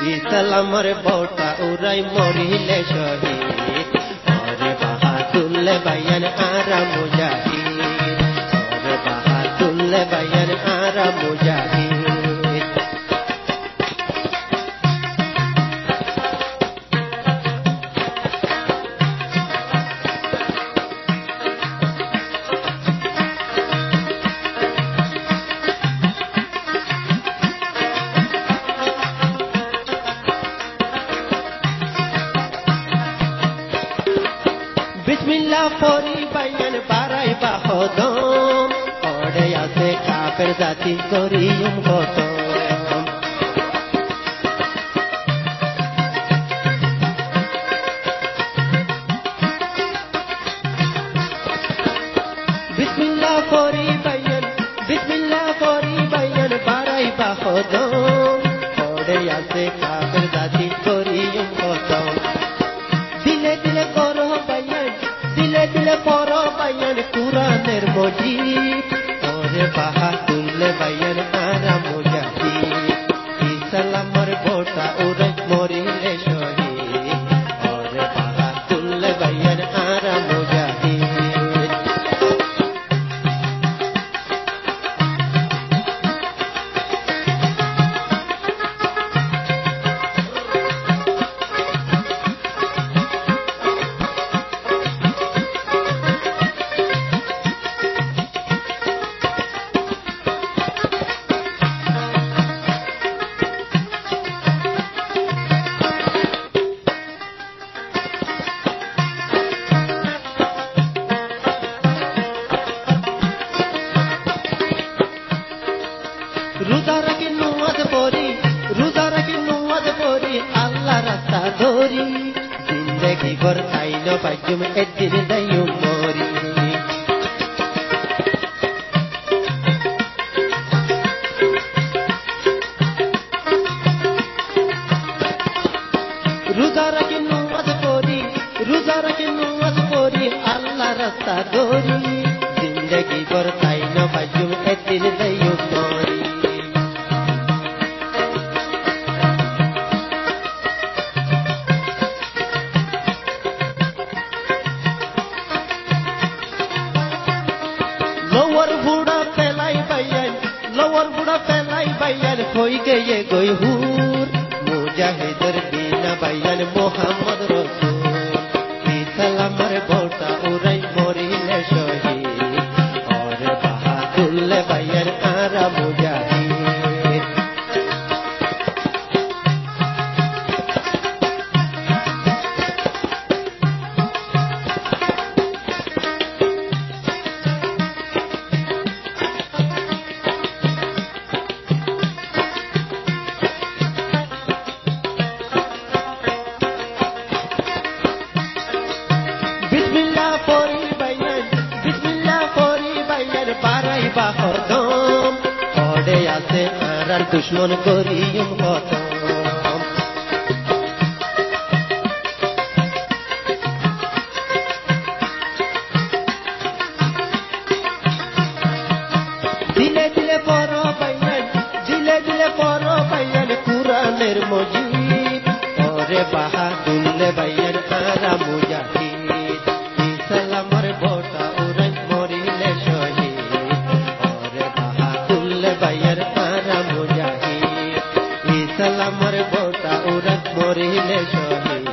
ইসলামর বউটা উড়াই মরিলে শহীদ ওরে বাহাদুর বাইয়ান আরা মুজাহিদ ওরে বাহাদুর বাইয়ান আরা মুজাহিদ বিসমিল্লাহ পরি বাইয়ান বারাই বাহদম ওড়ে আছে কাফের জাতি করিম খতম বিসমিল্লাহ পরি বাইয়ান বারাই বাহদম ওড়ে আছে কাফের জাতি করিম খতম দিলে দিলে করো বাইয়ান দিলে দিলে পড়ো বাইয়ান কুরআনের মজিদ ওরে বাহাদুর বাইয়ান আরা মুজাহিদ ইসলামর বউটা উড়ে মরিলে শহীদ ওরে বাহাদুর বাইয়ান আরা মুজাহিদ রোজা রাখি নমাজ পড়ি আল্লাহ রাস্তা ধরি জিন্দেগি ঘর খাইল পাইজুম একদিন যাইও মরি রোজা রাখি নমাজ পড়ি আল্লাহ রাস্তা ধরি জিন্দেগি ঘর খাইল পাইজুম একদিন যাইও মরি লওয়ার বুড়া পেলাই বাইয়ান হই গয়ে গই হুর মুজাহিদের বিনা বাইয়ান মোহাম্মদ রসুল ইসলামর বউটা উড়াই মরিলে শহীদ ওরে বাহাদুর বাইয়ান আরা মুজাহিদ বিসমিল্লাহ পরি বাইয়ান বারাই বাহদম ওড়ে আছে আরার দুশ্মন করিম খতম দিলে দিলে পড়ো বাইয়ান কুরআনের মজিদ ওরে বাহাদুর বাইয়ান আরা মুজাহিদ ইসলামর বউটা উড়ে মরিলে শহীদ ওরে বাহাদুর বাইয়ান আরা মুজাহিদ ইসলামর বউটা উড়ে মরিলে শহীদ